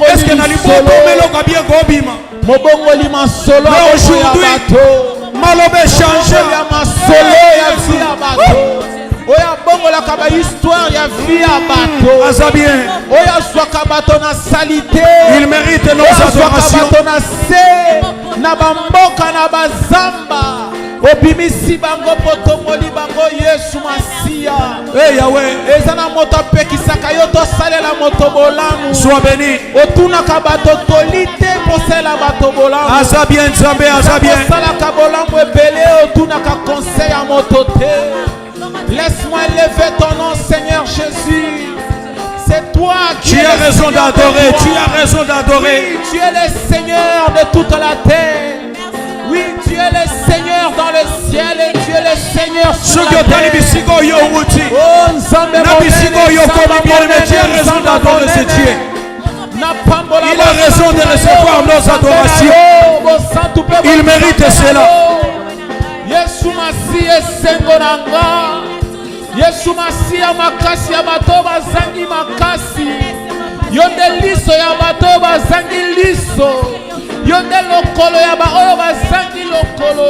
Est-ce que solo aujourd'hui Malobe changé oya bongo la kaba histoire ya vie à bateau Azabien oya swaka bateau na salité il mérite nos adorations bateau na se na bamboka na bazamba obimisi bango potomoli bango Yesu Masia eh Yahweh ezana moto pekisaka yo to salela moto bolamu sois béni otuna ka bato tolite posela bato bolamu Azabien Nzambe Azabien sala ka bolamu ebele otuna ka conseil à moto te. Laisse-moi élever ton nom, Seigneur Jésus. C'est toi qui tu as raison d'adorer, tu as raison d'adorer. Oui, tu es le Seigneur de toute la terre. Oui, tu es le Seigneur dans le ciel et tu es le Seigneur sur la terre. Oh, Nzambe tu as raison d'adorer ce Dieu. Il a raison de recevoir nos adorations. Il mérite cela. Yesu Masia Sengonanga. Yesu Masia makasi ya bato bazangi makasi. Yonde liso ya bato bazangi liso. Yonde lokolo ya ba oyo bazangi lokolo.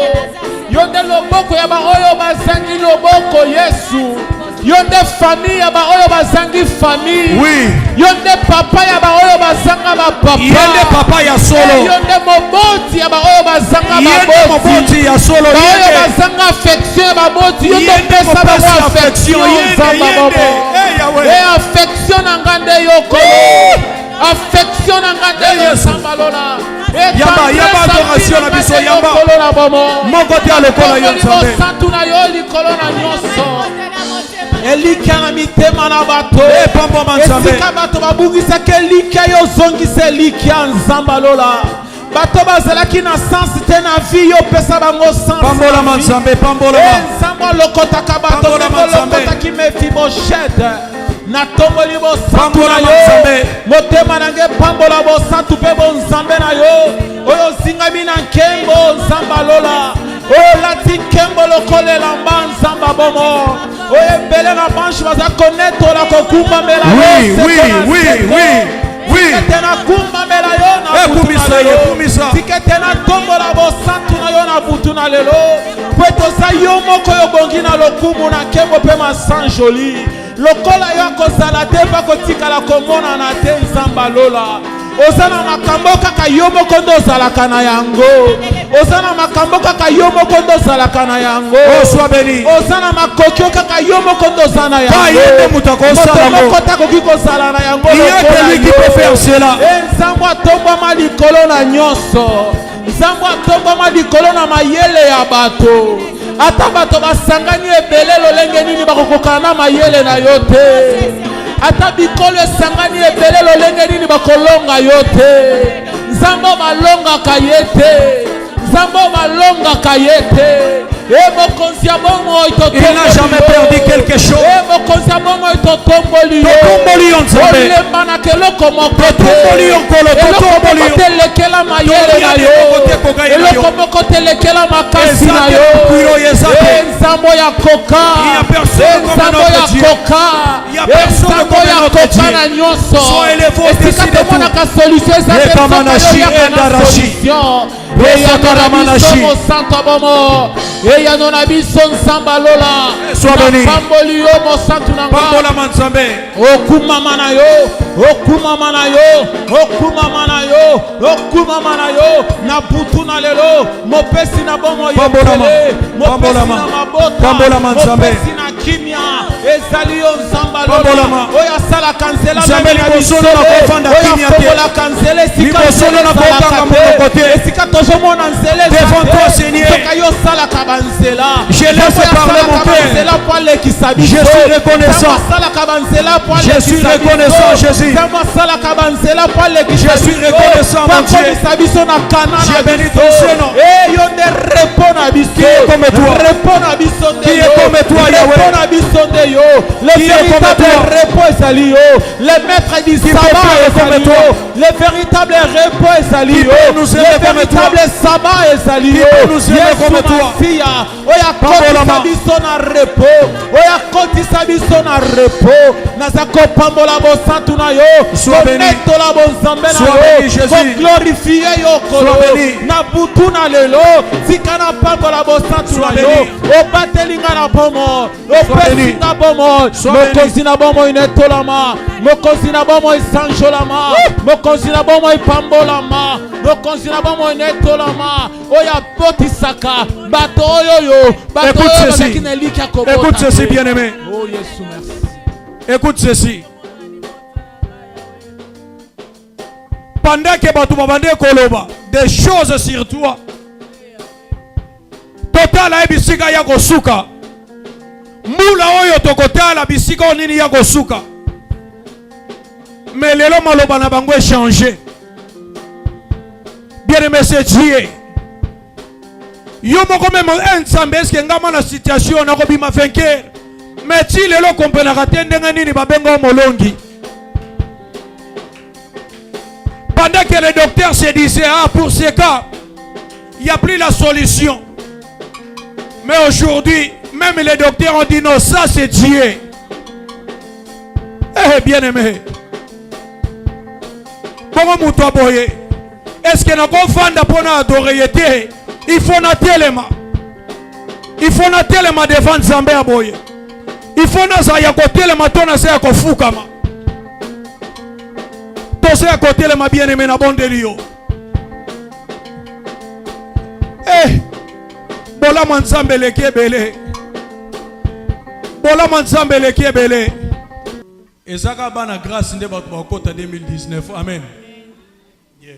Yonde loboko ya ba oyo bazangi loboko Yesu. Yonde famille ya ba oyo bazangi famille. Oui. Yonde papa ya ba oyo bazanga ba papa. Yonde papa ya solo. Yonde moboti ya ba oyo bazanga ba moboti ya solo. Yonde bazanga affection ba boti. Yonde pesa ba affection. Yonde affection nangande yoko. Affection nangande yosambalola. Yaba adoration na biso yamba. Mon côté à l'école yo Nzambe. Elika na mitema na bato. Pambo Nzambe. Esika bato babungisa ke elika yo zongisa elika Nzamba lola. Bato bazalaki na sens te na vie yo pesa bango sens. Pambola Nzambe, pambola. Nzamba lokota ka bato lokota ki Mephibosheth. Na tomboli bo santu na yo. Motema nange pambola bo santu pe bo Nzambe na yo. Oyo zingami na nkembo Nzamba lola. Oh lati nkembo lokolela mba Nzamba bomo. Oye bele na banche baza connaître la kokumba mela. Oui. Tena kumba mela yo na kumisa. Tena tombola bo santu na yo na butu na lelo. Pweto sa yo moko yo bongi na lokumu na kembo pe ma san joli. Lokola yo kozala te pa kotikala komona na te Nzamba lola. Ozana makambo kaka yo moko ndo zalaka na yango. Ozana makambo kaka yo moko ndo zalaka na yango. Oh sois béni. Ozana makokyo kaka yo moko ndo zana yango. Pas yende mutako sala mo. Moko takoki kozala na yango. Il y a celui qui peut faire cela. Nzambo tombama likolo na nyonso. Nzambo tombama likolo na mayele ya bato. Ata bato basangani ebele lolenge nini bakokokana na mayele na yo te. Ata bikolo esangani ebele lolenge nini bakolonga yo te. Nzambo balongaka ye te. Nzambo balongaka ye te. Il n'a jamais perdu quelque chose. Yanona bison Nzamba lola. Sois béni. Pamboli yo mo santu nanga. Pambola Nzambe. Okuma mana yo. Okuma mana yo. Okuma mana yo. Okuma mana yo. Na butu na lelo. Mopesi na bomo yo. Pambola ma. Pambola Nzambe. Mopesi na kimia. Ezali yo Nzamba lola. Oya sala kansela. Nzambe libosono na kofanda kimia te. Oya kansela sika. Libosono na kofanda mon côté. Esika tojo mona nzele. Devant toi Seigneur. Je laisse parler mon cœur. Je suis reconnaissant. Je suis reconnaissant, Jésus. Je suis reconnaissant, mon Dieu. Je bénis ton Saint-Nom. Qui est comme toi? Qui est comme toi, Yahweh? Le véritable repos est sali. Le maître du sabbat est sali. Le véritable repos est sali. Le véritable sabbat est sali. Comme toi. Oya kotisa biso na repos. Oya kotisa biso na repos. Nazako pambola bo santu na yo. Sois béni. Tola bo Nzambe na yo. Ko glorifier yo kolo. Na butu na lelo. Tika na pambola bo santu na yo. O batelinga na bomo. O pesinga bomo. Mokozi na bomo inetolama. Mokozi na bomo isanjolama. Mokozi na bomo ipambolama. Mokozi na bomo inetolama. Oya potisaka. Écoute ceci, bien-aimé. Oh, Jésus, merci. Écoute ceci. Pendant que tu vas des choses sur toi, total a bisika ya kosuka. Mula oyo tokotala bisika nini ya kosuka. Mais lelo maloba na bango échangé. Bien-aimé, c'est Dieu. Yo moko même Nzambe eske ngama na situation na ko bima vainqueur mais ti lelo kompena katende nini babenga molongi pendant que le docteur se disait pour ce cas il n'y a plus la solution mais aujourd'hui même les docteurs ont dit non ça c'est Dieu. Eh bien aimé comment muto boye est-ce que na ko fanda pona adorer yete. Il faut na telema. Il faut na telema devant Nzambe aboye. Il faut na za ya ko telema tona se ya ko fukama. To se ya ko telema bien aimé na bondelio. Bola Nzambe le kebele. Bola Nzambe le kebele. Ezaka bana grâce nde bato bakota 2019. Amen. Yeah.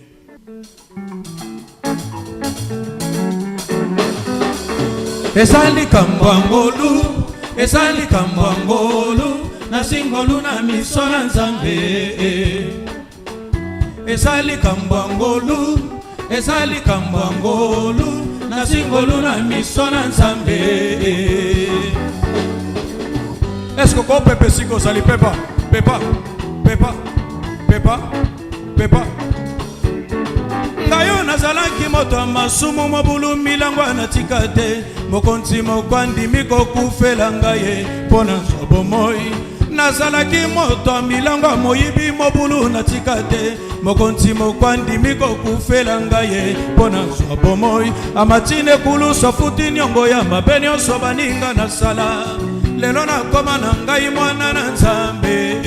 Ezali kambangolu, ezali kambangolu, na singolu na miso na Nzambe. Ezali kambangolu, ezali kambangolu, na singolu na miso na Nzambe. Est-ce que vous pouvez si vous allez pepa, pepa, pepa, pepa, pepa. Ngayo nazalaki moto masumu mobulu milangwa na tikate mokonzi mokwandi miko kufela ngaye pona sobomoi nazalaki moto milangwa moyibi mobulu na tikate mokonzi mokwandi miko kufela ngaye pona sobomoi amatine kulu sofuti nyongo ya mabeni osobaninga na sala lelo na koma na ngai mwana na Nzambe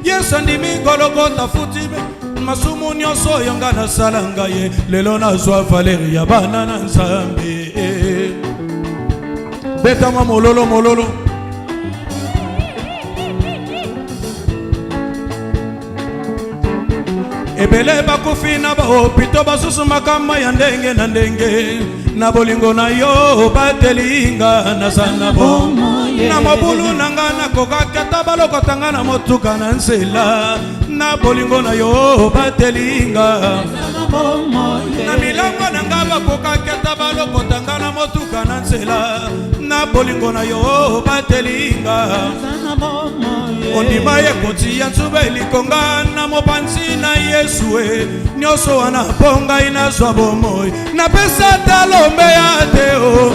Yesu ndimi golokota futime masumu nyonso yonga na sala ngaye lelo na zwa valeri ya bana na Nzambe beta mwa mololo mololo ebele bakufi na bahopito basusu makama ya ndenge na ndenge na bolingo na yo batelinga na sana bomo na mobulu nanga na kokakata balokotanga na motuka na nzela na bolingo na yo batelinga na milango nanga bakokakata balokotanga na motuka na nzela na bolingo na yo batelinga ondima ye koti ya nzube likonga na mopanzi na Yesu nyonso wana ponga inazwa bomoi na pesa talombe ya teo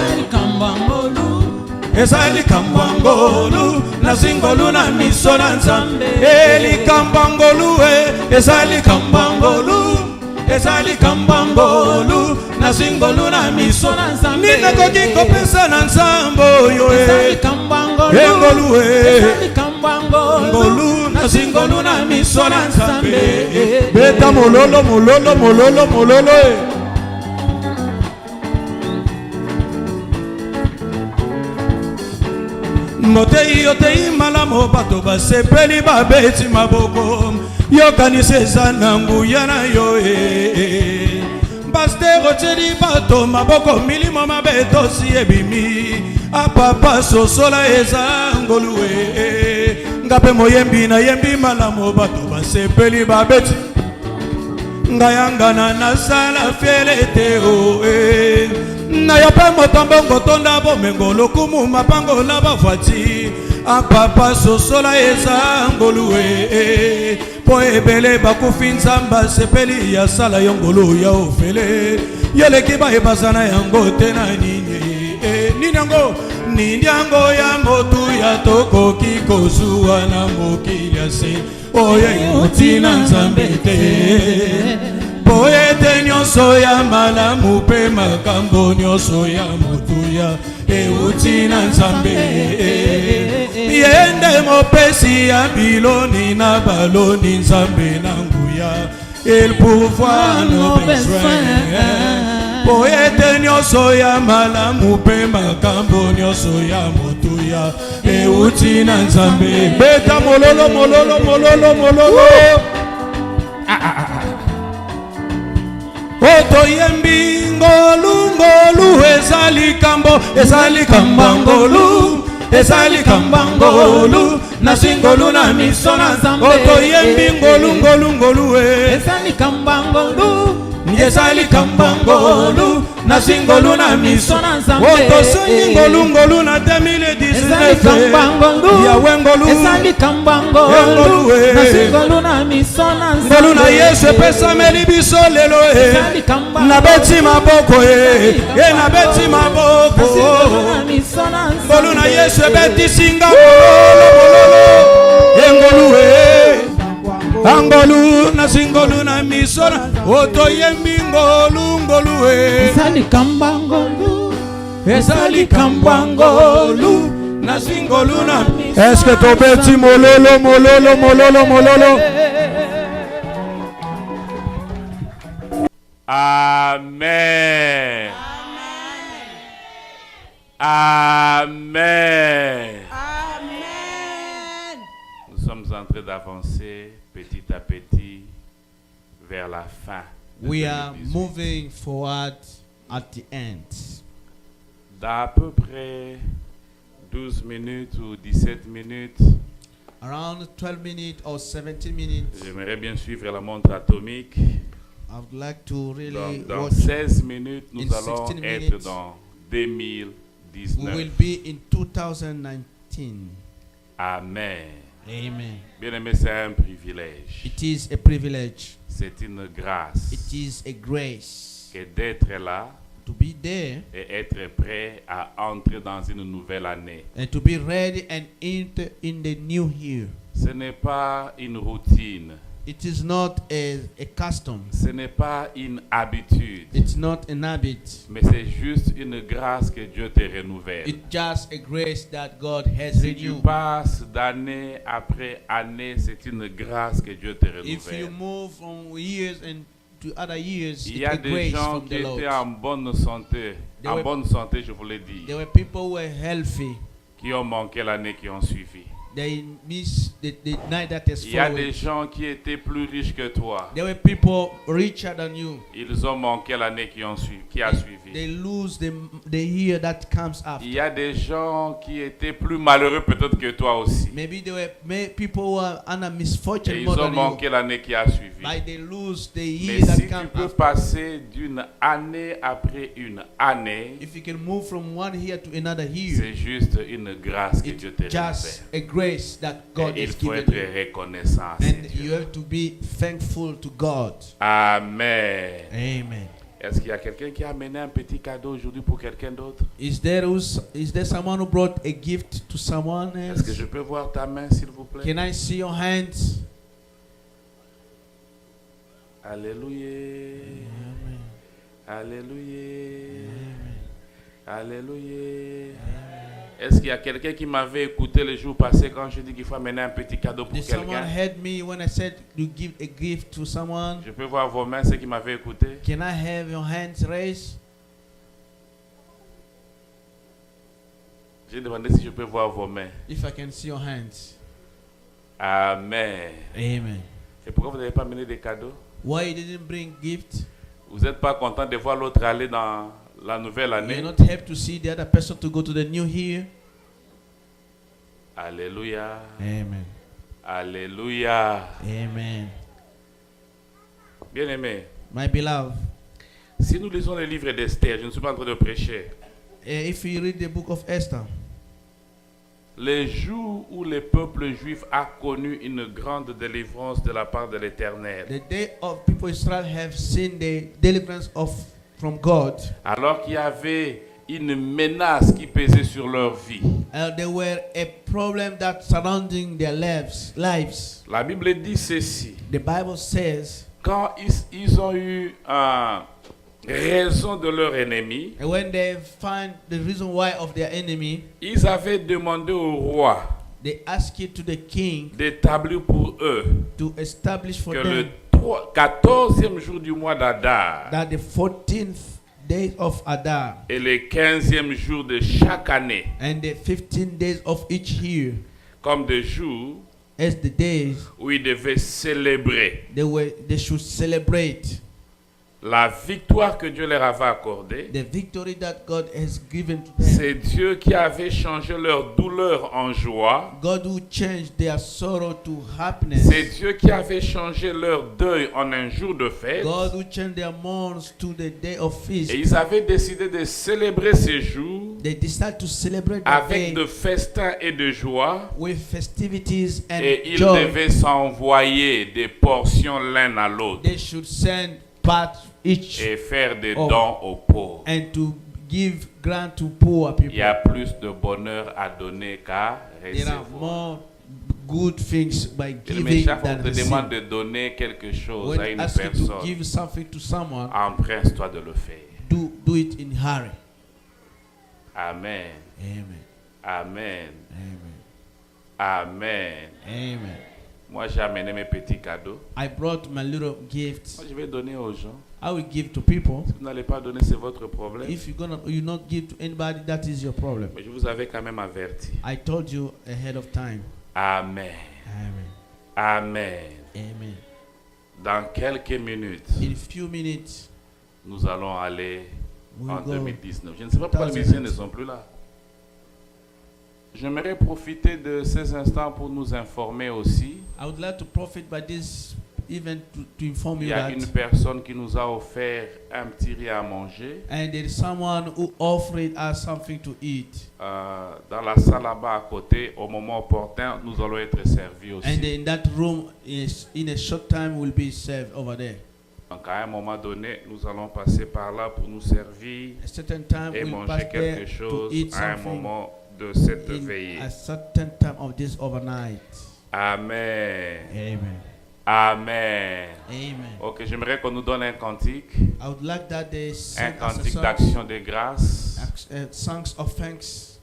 ezali kambangolu na singolu na miso na Nzambe eli kambangolu ezali kambangolu ezali kambangolu na singolu na miso na Nzambe nina koki kopesa na Nzambe yo ezali kambangolu engolu ezali kambangolu na singolu na miso na Nzambe beta mololo mololo mololo mololo Motei yotei malamo bato basepeli babeti maboko yokanisa eza na nguya na yo Bastero tshedi bato maboko milimo mabetosi ebimi apapa sosola eza ngolu ngape moyembi na yembi malamo bato basepeli babeti ngayangana na sala fielete na yope motombongo tonda bomengo lokumu mapango na bavwati apapa sosola eza ngolu po ebele bakufi Nzamba sepeli ya sala yo ngolu ya ofele yoleki bayebazana yango te na nini nini yango ya motu ya tokoki kozuwa na mokili ya se oye euti na Nzambe te poete nyonso ya malamu mpe makambo nyonso ya motuya euti na Nzambe yende mopesi ya biloni na baloni Nzambe na nguya il pourvoit nos besoins poete nyonso ya malamu mpe makambo nyonso ya motuya euti na Nzambe beta mololo mololo mololo mololo Oto yembi ngolu ngolu ezali kambo ezali kambangolu ezali kambangolu na singolu na miso na Nzambe Oto yembi ngolu ngolu ngolu ezali kambangolu ezali kambangolu na singolu na miso na Nzambe Oto songi ngolu ngolu na 2019 ezali kambangolu ya wengolu ezali kambangolu na singolu na miso na Nzambe ngolu na Yesu pesa meli biso lelo na beti maboko na beti maboko ngolu na Yesu beti singa mololo ngolu angolu na singolu na misona oto yembi ngolu ngolu ezali kambangolu ezali kambangolu na singolu na est-ce que to beti mololo mololo mololo mololo Amen. Amen. Amen. Nous sommes en train d'avancer petit à petit vers la fin. We are moving forward at the end. Dans à peu près 12 minutes ou 17 minutes, Around 12 minutes or 17 minutes, j'aimerais bien suivre la montre atomique. I would like to really Dans watch. 16 minutes, nous In allons 16 être minutes, dans We 2019. will be in 2019. Amen. Amen. Bien aimé, c'est un privilège. It is a privilege. C'est une grâce It is a grace que d'être là to be there et être prêt à entrer dans une nouvelle année. and to be ready and enter in the new year. Ce n'est pas une routine. It is not a custom. Ce n'est pas une habitude. It's not an habit. Mais c'est juste une grâce que Dieu te renouvelle. It's just a grace that God has Si tu renewed. passes d'année après année, c'est une grâce que Dieu te If you renouvelle. move from years and to other years, Il it's y a a des grace gens from qui the Lord. étaient en bonne santé. They En were- bonne santé, je vous l'ai dit. There were people who were healthy. Qui ont manqué l'année qui ont suivi. They missed the night that has Il y a followed. des gens qui étaient plus riches que toi. There were people richer than you. Ils ont manqué l'année qui a suivi. They lose the year that comes after. Il y a des gens qui étaient plus malheureux peut-être que toi aussi. Maybe there were people who are under misfortune Et ils more ont than manqué you. l'année qui a suivi. Like they lose the Mais year that si tu comes peux after. passer d'une année après une année, If you can move from one year to another year, c'est juste une grâce que Dieu te it's just renouvelle. a grace that God Et il has faut given être you. reconnaissant à And Dieu. you have to be thankful to God. Amen. Amen. Est-ce qu'il y a quelqu'un qui a amené un petit cadeau aujourd'hui pour quelqu'un d'autre? Is there someone who brought a gift to someone Est-ce que else? je peux voir ta main, s'il vous plaît? Can I see your hands? Alléluia. Alléluia. Alléluia. Est-ce qu'il y a quelqu'un qui m'avait écouté le jour passé quand je dis qu'il faut amener un petit cadeau pour Did someone quelqu'un? heard me when I said you give a gift to someone? Je peux voir vos mains, ceux qui m'avaient écouté. Can I have your hands raised? J'ai demandé si je peux voir vos mains. If I can see your hands. Amen. Amen. Et pourquoi vous n'avez pas amené des cadeaux? Why you didn't bring gift? Vous n'êtes pas content de voir l'autre aller dans la nouvelle année? You're not happy to see the other person to go to the new year? Alléluia. Amen. Alléluia. Amen. Bien-aimés, My beloved, si nous lisons le livre d'Esther, je ne suis pas en train de prêcher. if you read the book of Esther, Les jours où le peuple juif a connu une grande délivrance de la part de l'Éternel, the day of people Israel have seen the deliverance from God. alors qu'il y avait une menace qui pesait sur leur vie. There were a problem that surrounding their lives. La Bible dit ceci. The Bible says, Quand ils ont eu raison de leur ennemi, and when they find the reason why of their enemy, ils avaient demandé au roi they ask it to the king d'établir pour eux to establish for que le them 14e jour du mois d'Adar that the 14th day of Adar et le 15e jour de chaque année, and the 15 days of each year comme des jours as the days où ils devaient célébrer they should celebrate la victoire que Dieu leur avait accordée. the victory that God has given to them. C'est Dieu qui avait changé leur douleur en joie. God who changed their sorrow to happiness. C'est Dieu qui avait changé leur deuil en un jour de fête. God who changed their mourns to the day of feast. Et ils avaient décidé de célébrer ces jours They decided to celebrate the avec day de festins et de joie. with festivities and Et ils joy. devaient s'envoyer des portions l'un à l'autre They should send part each et faire des Oh. dons aux pauvres. and to give grant to poor people. Il y a plus de bonheur à donner qu'à There are recevoir. more good things by Mais giving chaque fois than qu'on te demande receiving. de donner quelque chose When à une asked you to personne, give something to someone, empresse-toi de le faire. do it in hurry. Amen. Amen. Amen. Amen. Amen. Amen. Moi, j'ai amené mes petits cadeaux. I brought my little gifts. Moi, je vais donner aux gens. I will give to people. Si vous n'allez pas donner, c'est votre problème. If you not give to anybody, that is your problem. Mais je vous avais quand même averti. I told you ahead of time. Amen. Amen. Amen. Amen. Dans quelques minutes, In a few minutes, nous allons aller we en go 2019. Je ne sais pas pourquoi les musiciens ne sont plus là. J'aimerais profiter de ces instants pour nous informer aussi. I would like to profit by this event to inform Il you y a that une personne qui nous a offert un petit riz à manger. and there is someone who offered us something to eat. Dans la salle là-bas à côté, au moment opportun, nous allons être servis aussi. And in that room, in a short time, will be served over there. Donc à un moment donné, nous allons passer par là pour nous servir A certain time, et we'll pass manger there quelque to chose eat à un something moment de cette in veillée. a certain time of this overnight. Amen. Amen. Amen. Amen. Ok, j'aimerais qu'on nous donne un cantique, I would like that they un sing us a cantique song, d'action de grâce. songs of thanks.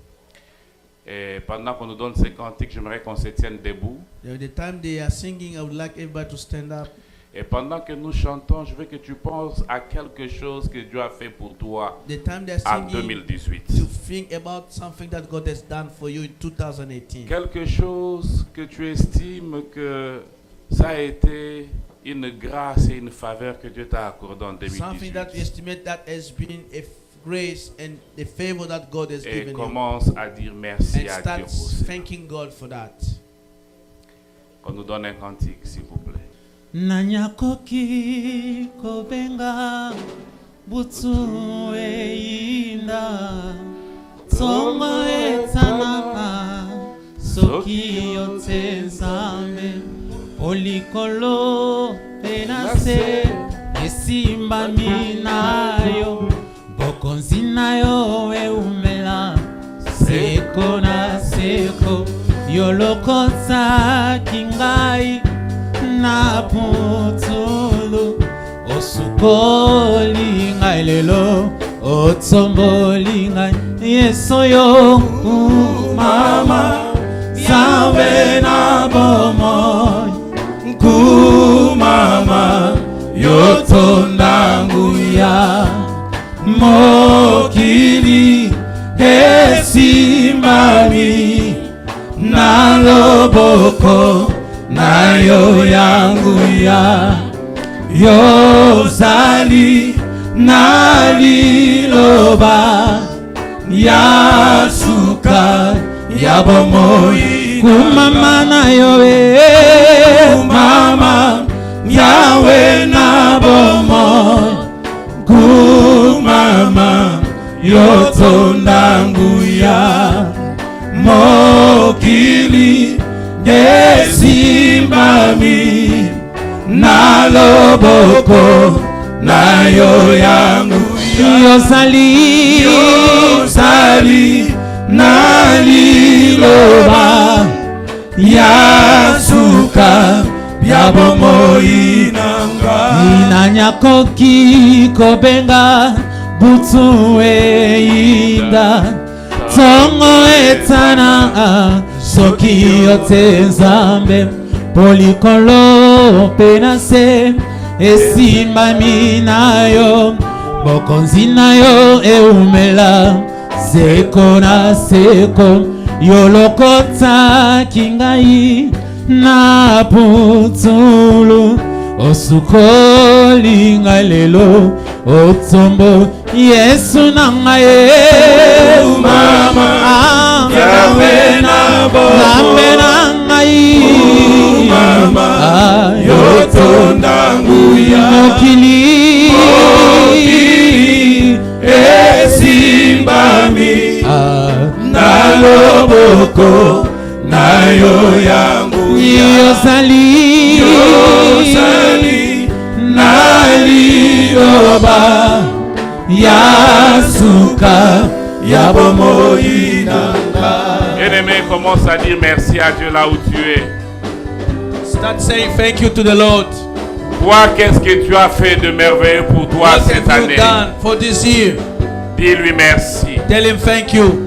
Et pendant qu'on nous donne ces cantiques, j'aimerais qu'on se tienne debout. The time they are singing, I would like everybody to stand up. Et pendant que nous chantons, je veux que tu penses à quelque chose que Dieu a fait pour toi The time they are en singing, 2018. to think about something that God has done for you in 2018. Quelque chose que tu estimes que ça a été une grâce et une faveur que Dieu t'a accordée en Something that you 2018. estimate that has been a grace and the favor that God has Et given you. commence à dire merci And à Dieu start pour ça. thanking God for that. Qu'on nous donne un cantique, s'il vous plaît. Nanyakoki kobenga butu einda Tongo etana soki otenzame Olikolo penase esimba minayo Bokonzi nayo eumela seko na seko Yolokota kingai na putulu Osukoli ngai lelo Otomboli ngai Yeso yo kumama Sawe na bomoy Kumama Yotondangu ya Mokili Esimami Naloboko Nayo yangu ya Yozali Naliloba Yasuka Yabomoi Kumama nayo Kumama Yawe nabomoi Kumama Yotondangu ya Mokili Desimbami Naloboko Nayo yangu Yozali Yozali Naliloba Yasuka Byabomoi nanga Inanyakoki kobenga Butu einda Tongo etana Soki otenzambe Polikolo penase Esimba minayo Bokonzi nayo eumela Seko na seko Yolokota kingai Na putulu Osukoli ngai lelo Otombo Yesu nangaye Mama Yawe nabo Nambe nangai Mama Yotondangu ya Mokili Esimbami Naloboko Nayo yangu Yozali Yozali Naliloba Yasuka Yabomoi nanga. Bien-aimé, commence à dire merci à Dieu là où tu es. Start saying thank you to the Lord. Vois qu'est-ce que tu as fait de merveilleux pour toi What cette have you année. done for this year? Dis-lui merci. Tell him thank you.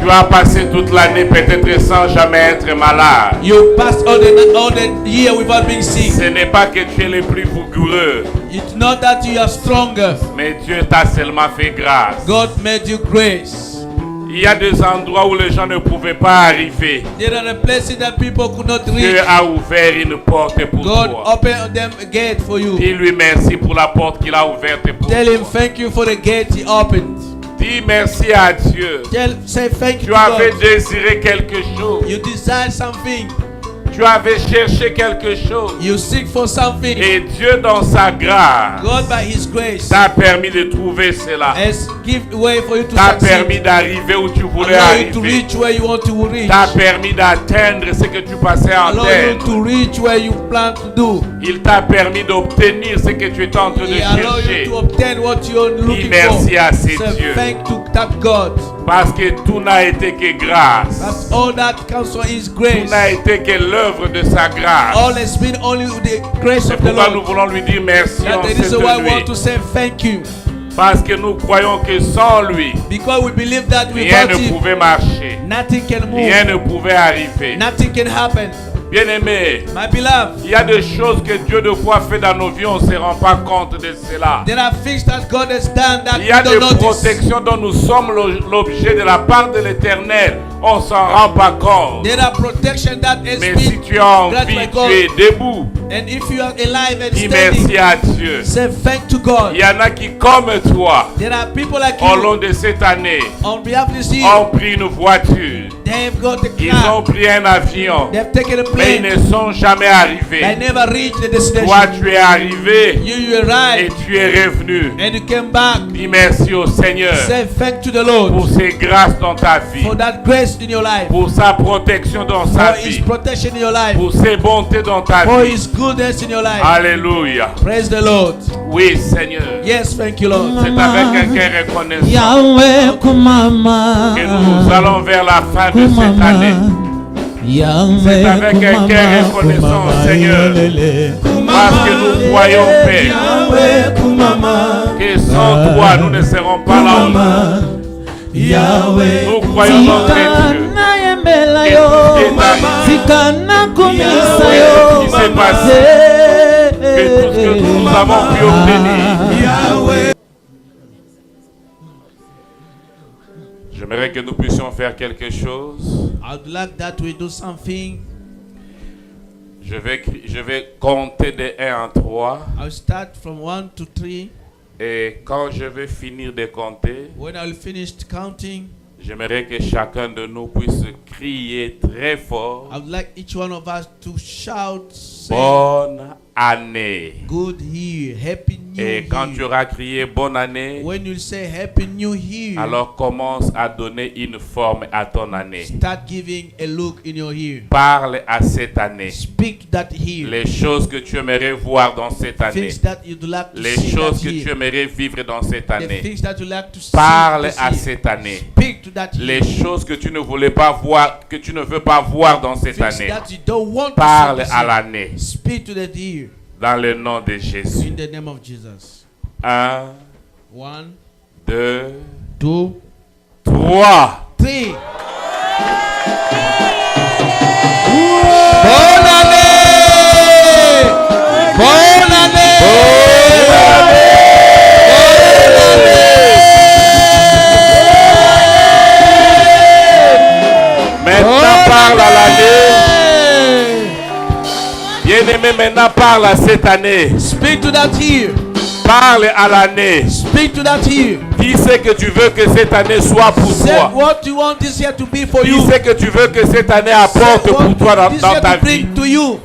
Tu as passé toute l'année peut-être sans jamais être malade. You passed all the year without being sick. Ce n'est pas que tu es le plus vigoureux, It's not that you are stronger. mais Dieu t'a seulement fait grâce. God made you grace. Il y a des endroits où les gens ne pouvaient pas arriver. There are places that people could not Dieu reach. a ouvert une porte pour God toi. opened them a gate for you. Dis-lui merci pour la porte qu'il a ouverte pour Tell him toi. thank you for the gate he opened. Dis merci à Dieu. Say thank you Tu to avais God. désiré quelque chose. You desire something. Tu avais cherché quelque chose. You seek for something. Et Dieu, dans sa grâce, God by His grace t'a permis de trouver cela. has give way for you to T'a succeed. permis d'arriver où tu voulais Allow you to arriver. reach where you want to reach. T'a permis d'atteindre ce que tu passais en Allow you tête. to reach where you plan to do. Il t'a permis d'obtenir ce que tu étais en train de He allow you chercher. to obtain what you're looking merci à ces for. dieux. Thank to that God. Parce que tout n'a été que grâce. That's all that comes from His Tout grace. n'a été que l'œuvre de sa grâce. All has been only the grace C'est of the pourquoi nous Lord. voulons lui dire merci en That cette is why I want nuit. to say thank you. Parce que nous croyons que sans lui, Because we believe that rien without ne Him, pouvait marcher. nothing can Rien move. ne pouvait arriver. Nothing can happen. Bien-aimé, My beloved, il y a des choses que Dieu de fois fait dans nos vies, on ne se rend pas compte de cela. there are things that God has done that Il y a we des don't notice. protections dont nous sommes l'objet de la part de l'Éternel. On ne s'en rend pas compte. There are protection that has Mais si been tu as en granted vie, by tu God. es debout. And if you are alive and Dis merci standing, à Dieu. say thank to God. Il y en a qui, comme toi, There are people like au you long de cette année, on behalf of this year. ont pris une voiture. They have got the Ils ont car. pris un avion. They have taken a Mais ils plane. ne sont jamais They arrivés. never reached the Toi, destination. tu es arrivé You et arrived tu es revenu. and you came back. Dis merci au Seigneur Say thank to the pour Lord ses grâces dans ta vie, for that grace in your life, pour sa protection dans sa for His vie, protection in your life, pour ses bontés dans ta for vie. His goodness in your life. Alléluia. Praise the Lord. Oui, Seigneur. Yes, thank you, Lord. C'est avec un cœur reconnaissant Yahweh kumama, que nous allons vers la fin de cette année. C'est avec un cœur reconnaissant, Seigneur, parce que nous croyons, Père, que sans toi, nous ne serons pas là où nous croyons, notre Dieu, que tout ce que nous avons pu obtenir. J'aimerais que nous puissions faire quelque chose. I'd like that we do something. Je vais compter de 1 à 3. I'll start from 1 to 3. Et quand je vais finir de compter, When I'll finish counting, j'aimerais que chacun de nous puisse crier très fort. I would like each one of us to shout, say, Bonne année. Good Year, Happy New Et quand tu Year. auras crié bonne année, When you say Happy New Year, alors commence à donner une forme à ton année. start giving a look in your year. Parle à cette année. Speak that year. Les choses que tu aimerais voir dans cette année. Things that you'd like to Les see choses that que year. tu aimerais vivre dans cette The année. things that you like to see Parle this à year. cette année. Speak to that year. Les choses que tu ne voulais pas voir, que tu ne veux pas voir dans cette Things année. that you don't want Parle to see this à year. l'année. Speak to the year. Dans le nom de Jésus. In the name of Jesus. 1, 1, 2, 2, 3. 3. Bonne année! Bonne année! Maintenant parle à l'année. Bien-aimé, maintenant parle à cette année. Speak to that year. Parle à l'année. Speak to that year. Dis ce que tu veux que cette année soit pour Say toi. what you want this year to be for Dis you. ce que tu veux que cette année Say apporte pour what toi this dans year ta to vie. bring to you.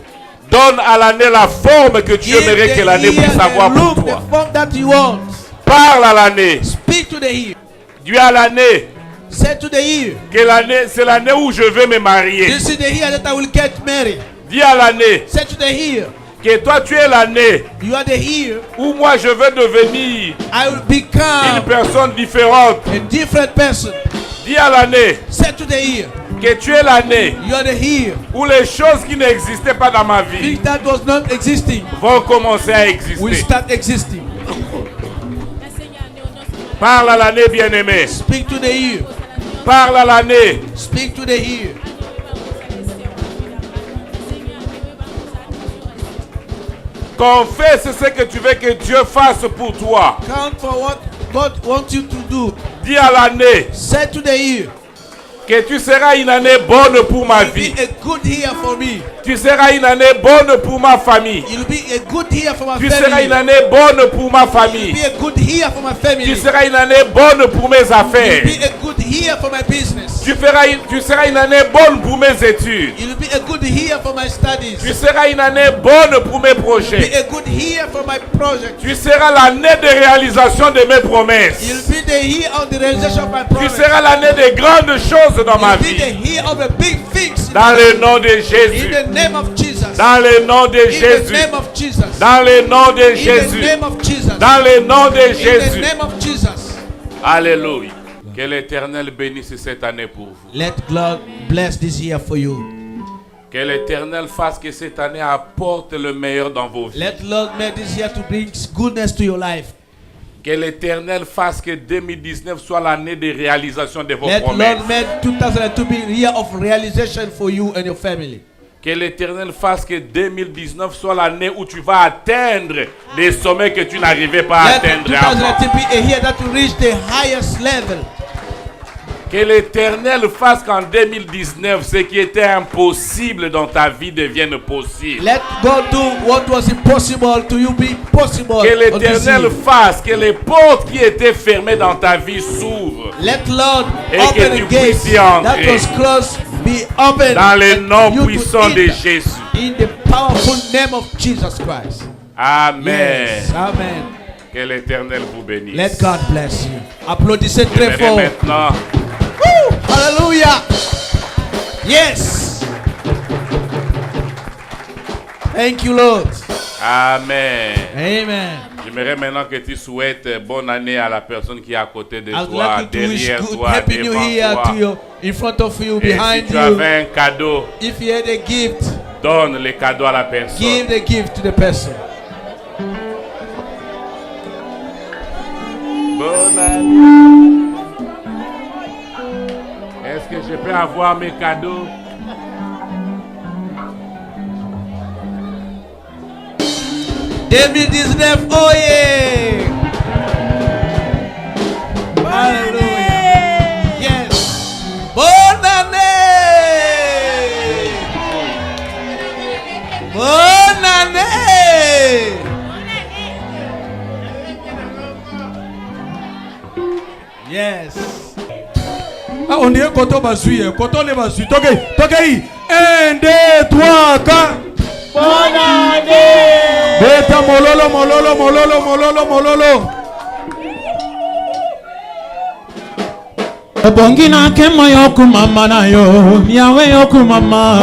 Donne à l'année la forme que tu Give aimerais the que l'année year puisse the avoir pour look, toi. the form that you want. Parle à l'année. Speak to the year. Dis à l'année Say to the year. que l'année, c'est l'année où je vais me marier. This is the year that I will get married. Dis à l'année Say to the year. que toi tu es l'année You are the year. où moi je vais devenir I will une become personne différente. a different person. Dis à l'année Say to the year. que tu es l'année You are the year. où les choses qui n'existaient pas dans ma vie Things that was not existing vont commencer à will exister. start existing. Parle à l'année bien-aimée. Speak to the year. Parle à l'année. Speak to the year. Confesse ce que tu veux que Dieu fasse pour toi. Count for what God wants you to do. Dis à l'année Say to the year, que tu seras une année bonne pour ma vie. be a good year for me. Tu seras une année bonne pour ma famille. You'll be a good year for my Tu family. seras une année bonne pour ma famille. You'll be a good year for my family. Tu seras une année bonne pour mes affaires. You'll be a good year for my business. Tu seras une année bonne pour mes études. You'll be a good year for my studies. Tu seras une année bonne pour mes Be projets. a good year for my project. Tu seras l'année de réalisation de mes You'll promesses. be the year of the realization of my Tu promise. seras l'année de grandes choses dans ma You'll be vie. the year of the big things. Dans le nom de In Jésus. the name of Jesus. Dans le nom de In the Jésus. name of Jesus. Dans le nom de In the Jésus. name of Jesus. Dans le nom de In the Jésus. name of Jesus. Alléluia. Que l'Éternel bénisse cette année pour vous. Let God bless this year for you. Que l'Éternel fasse que cette année apporte le meilleur dans vos vies. Let Lord make this year to bring goodness to your life. Que l'Éternel fasse que 2019 soit l'année de réalisation de vos Let promesses. Lord make 2002 be a year of realization for you and your family. Que l'Éternel fasse que 2019 soit l'année où tu vas atteindre les sommets que tu n'arrivais pas à Let atteindre avant. 2002 be a year that you reach the highest level. Que l'Éternel fasse qu'en 2019, ce qui était impossible dans ta vie devienne possible. Let God do what was impossible to you be possible. Que on this l'Éternel year. fasse que les portes qui étaient fermées dans ta vie s'ouvrent. Let Lord Et que open tu the gates puisses y that entrer. was closed be open. Dans le and nom you to puissant de enter. Jésus. In the powerful name of Jesus Christ. Amen. Yes. Amen. Que l'Éternel vous bénisse. Let God bless you. Applaudissez très J'aimerais fort. maintenant Woo! Hallelujah. Yes. Thank you, Lord. Amen. Amen. J'aimerais maintenant que tu souhaites bonne année à la personne qui est à côté de I would toi, like you to wish derrière good, toi, happy new devant year toi. to you, in front of you, Et si behind tu you. avais un cadeau, If you had a gift, donne le cadeau à la personne. give the gift to the person. Bonne année. Est-ce que je peux avoir mes cadeaux? David is left. Oh yeah. Hallelujah. Yes. Bonne année. Bonne année. Yes. Ah, on dirait koto bazui, koto le bazui. Toke 1, 2, 3, 4. Bonne année. Beta mololo, mololo, mololo, mololo, mololo. Obongi na kemo yoku mama na yo, Yahweh yoku mama.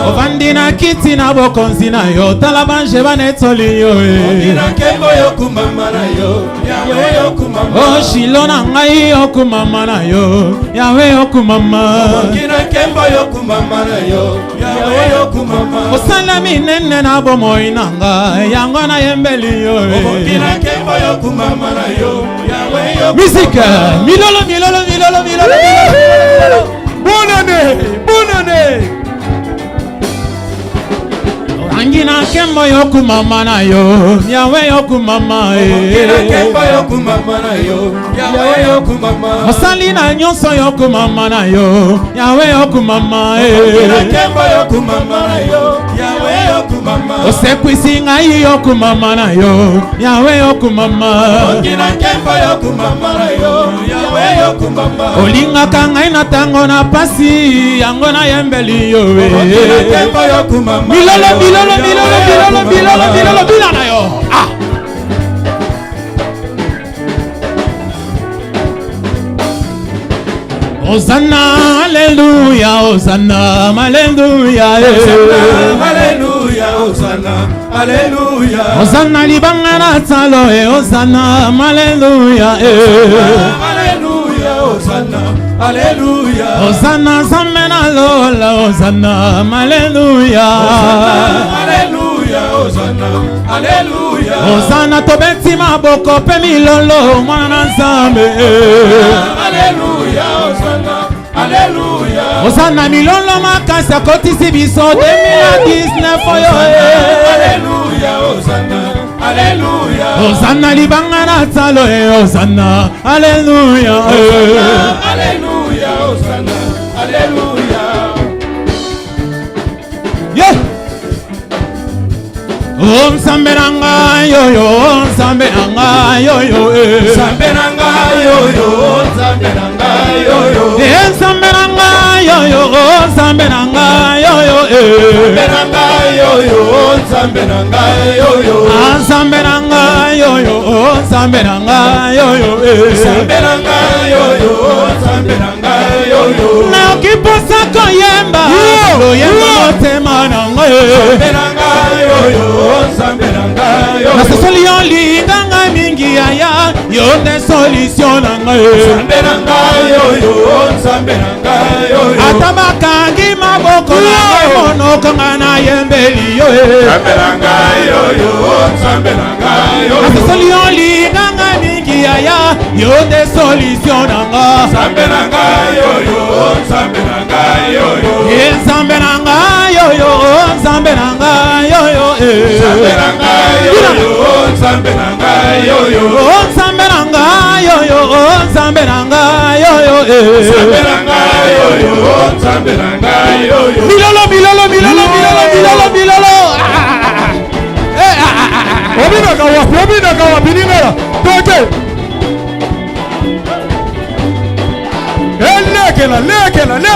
Ovandi na kiti na bokonzi na yo, talabanje banetoli yo. Oh shilo na ngai yoku mama na yo, Yahweh yoku mama. Osala minene na bomoi na ngai, yango na yembeli yo. Musique, milolo, milolo, milolo, milolo, milolo. Bonne année, bonne année. Angina kembo yoku mama na yo, Yahweh yoku mama. Osali na nyonso yoku mama na yo, Yahweh yoku mama. Osekwisi ngai yoku mama na yo, Yahweh yoku mama. Olingaka ngai na tango na pasi, yango na yembeli yo. Milolo, milolo, milolo, milolo, milolo, milolo, milana yo. Ah. Hosanna, Alléluia, Hosanna, Alléluia, Alléluia, Hosanna, Alléluia. Hosanna libanga na talo, Hosanna, Alléluia, Alléluia, Hosanna, Alléluia. Hosanna, Zamena lola, Hosanna, Alléluia, Alléluia, Hosanna, Alléluia. Hosanna tobeti maboko pe milolo, mwana Nzambe. Alléluia, Hosanna, Alléluia. Hosanna milolo makasi akotisi biso 2019 oyo. Alléluia, Hosanna, Alléluia. Hosanna libanga na talo Hosanna. Alléluia. Alléluia. Hosanna. Alléluia. Yeah. Oh Nzamberanga yo, Nzamberanga yo, Nzamberanga yo, Nzamberanga yo, Nzamberanga yo, Nzamberanga yo, Nzamberanga yo, Nzamberanga yo, Nzamberanga yo, Nzamberanga yo, Nzamberanga yo, Nzamberanga yo, na kiposa koyemba, koyemba motema nanga Nzamberanga yo, Nzamberanga yo, na solution linganga mingi aya, yo de solution nanga Nzamberanga yo, Nzamberanga yo, ata bakangi maboko nanga monoko na yembeli yo, Nzamberanga yo, Nzamberanga yo, na solution linganga mingi aya, yo de solution nanga Nzamberanga yo, Nzamberanga yo, Nzamberanga yo, Nzamberanga yo, Nzamberanga yo, Nzamberanga yo, Nzamberanga yo, Nzamberanga yo, Nzamberanga yo, Nzamberanga yo, Milolo. Obina kawapi ningala toke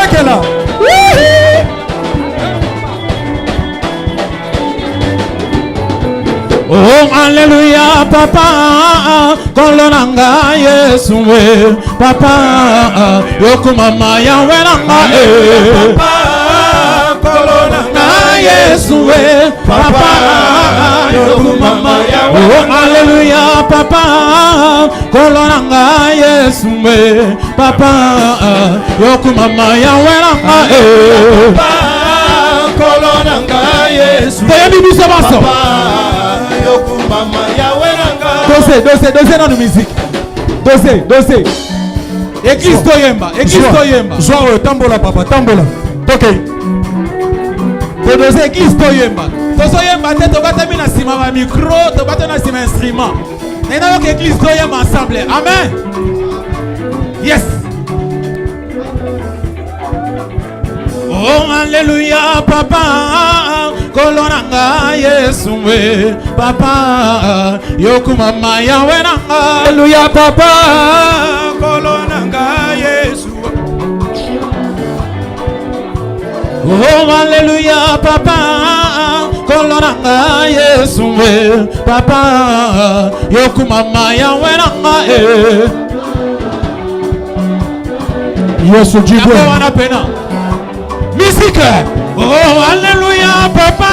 lekela Oh Alléluia papa kolonanga Yesu we papa yokumama yawe nanga papa kolonanga Yesu we papa yokumama yawe. Oh Alléluia papa kolonanga Yesu we papa yokumama yawe nanga papa kolonanga Yesu toyebi biso baso yokumama yawe nanga dose na musique dose église toyemba joie tambola papa tambola tokei dose église toyemba tozoyemba te tobatami na nsima ba micro tobata na nsima instrument nena yoka église toyemba ensemble amen yes. Oh Alléluia papa kolonanga Yesu we papa yokumama yawe nanga. Alléluia papa kolonanga Yesu. Oh Alléluia papa kolonanga Yesu we papa yokumama yawe nanga Yesu jibu wana pena musique. Oh Alléluia papa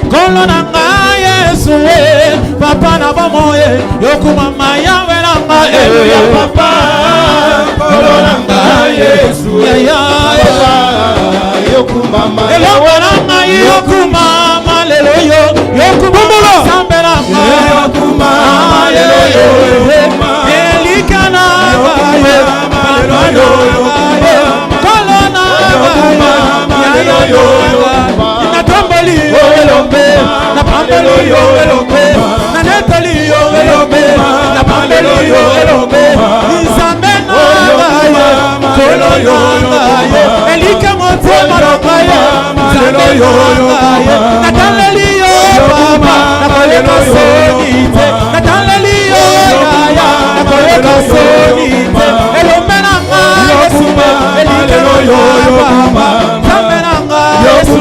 kolonanga Yesu we papa na bomoye yokumama yawe nanga. Alléluia papa kolonanga Yesu ya yokumama yawe nanga yokumama lelo yokumama sambela yokumama lelo elikana lelo natambali yo elombe napambali yo elombe nanetali yo elombe napambali yo elombe nzambe nanga kolo yo elike motema nanga nzambe nanga nataleli yo papa nakoleka soni te nataleli yo yaya nakoleka soni te elombe nanga Yesu elike yo papa nzambe nanga Yesu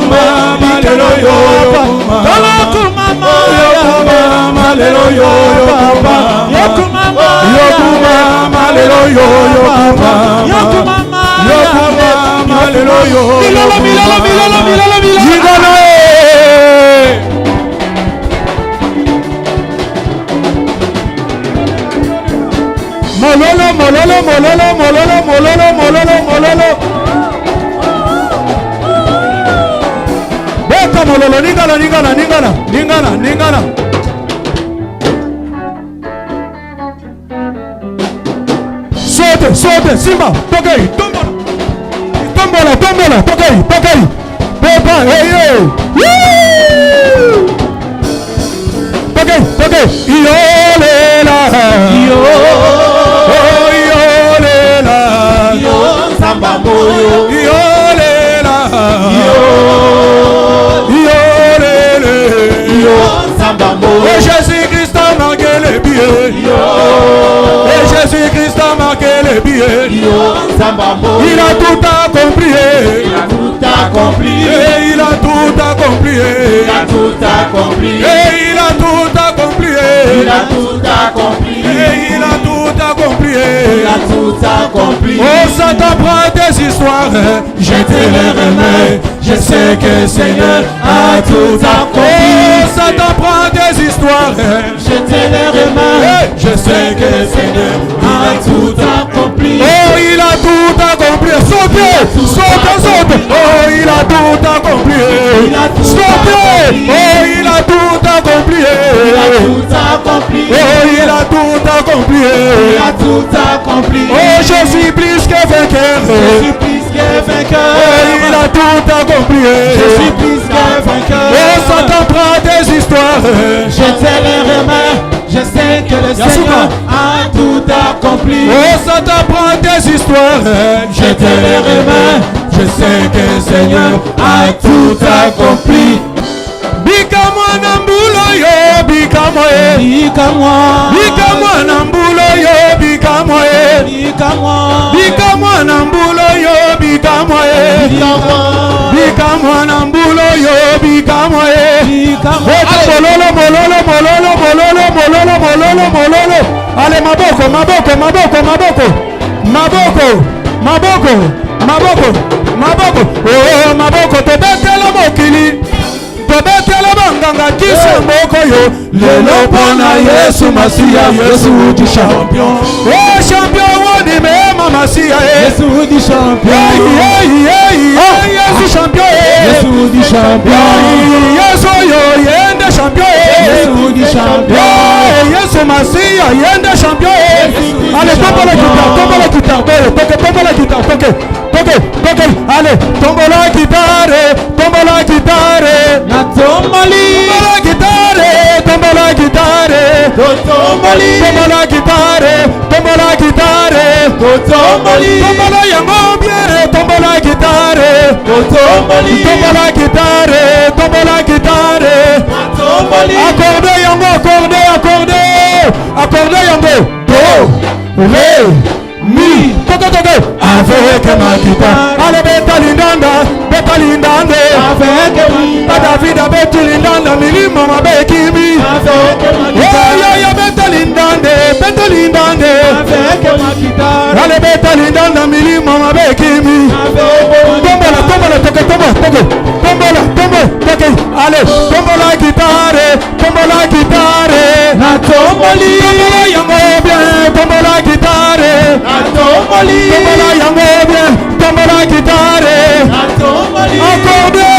elike yo papa yokumama lelo yo papa yokumama lelo yo papa yokumama lelo yo milolo yigolo mololo beka mololo ningana sote simba tokei tombola tokei pepa hey yo tokei yolela yo yolela yo nzamba moyo yolela yo yolele yo nzamba moyo. Et Jésus-Christ a marqué les billets yo. Et Jésus-Christ a marqué les billets yo nzamba moyo. Il a tout accompli. Il a tout accompli. Et il a tout accompli. Il a tout accompli. Et il a tout accompli. Il a tout accompli. Et il a tout accompli. Il a tout accompli. Oh, ça t'apprend des histoires. Je te les remets. Je sais que le Seigneur a tout accompli. Oh, ça t'apprend des histoires. Je te les remets. Je sais que le Seigneur a tout accompli. Oh, il a tout accompli. Sautez, sautez, sautez. Oh, il a tout accompli. Sautez. Oh, il a tout accompli. Il a tout accompli. Oh, il a tout accompli. Il a tout accompli. Oh, je suis plus que vainqueur. Je suis plus que vainqueur. Oh, il a tout accompli. Je suis plus que vainqueur. Oh, ça t'apprend des histoires. Je te les remets. Je sais que le Seigneur a tout accompli. Oh, ça t'apprend des histoires. Je te les remets. Je sais que le Seigneur a tout accompli. Bika-moi nambulo yo, bika-moi, bika-moi, bika-moi nambulo yo, bika-moi, bika-moi, bika-moi nambulo yo, bika-moi, bika-moi, bika-moi nambulo yo, bika-moi, bika-moi. Mololo, mololo, mololo, mololo, mololo, mololo, mololo. Allez, maboko, maboko, maboko, maboko, maboko, maboko, maboko, maboko. Oh, maboko, te betela mokili. Tobetela banganga kisemoko yo lelo pona Yesu Masia Yesu di champion. Oh champion wodi mema Masia Yesu di champion. Yesu champion. Yesu di champion. Yesu yo yende champion. Yesu di champion. Yesu Masia yende champion. Allez tombe la guitare, tombe la guitare, tombe la guitare, toque. Allez tombe la guitare, tombe la guitare. Tomboli, la guitare, tombe la guitare, tomboli, tombe la guitare, tombe la guitare, tomboli, tombe la yango bien, tombe la guitare, tomboli, tombe la guitare, tombe la guitare, tomboli, accordé yango, accordé, accordé, accordé yango, do, ré, mi, toque, avec ma guitare, allez betalindanda, betalindande, avec ma David a betalindanda, milimo ma bekimi, avec ma guitare, yo betalindande, betalindande, avec ma guitare, allez betalindanda, milimo ma bekimi, tombola, tombola, toque, tombola, toque, tombola, tombola, toque, allez, tombola guitare, tombola guitare, na tomboli, tombola yango bien, tombola guitare, na tomboli, tombola yango bien, tombola guitare, na tomboli, accordé,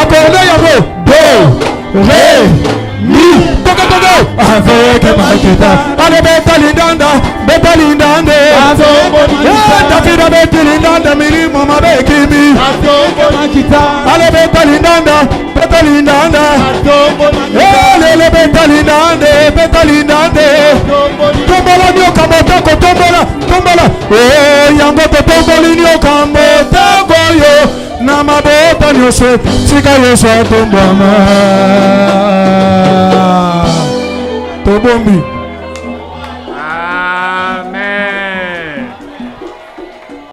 accordé yango, do, ré, mi, toque, toque, avec ma guitare, allez betalindanda, betalindande, David a betalindanda, milimo ma bekimi, avec ma guitare, allez betalindanda, betalindanda, allez betalindande, betalindande, tombola nyoka motako, tombola, tombola, oh yango to tomboli nyoka motako yo, na mabota nyose, sika yeso tombama, tobombi.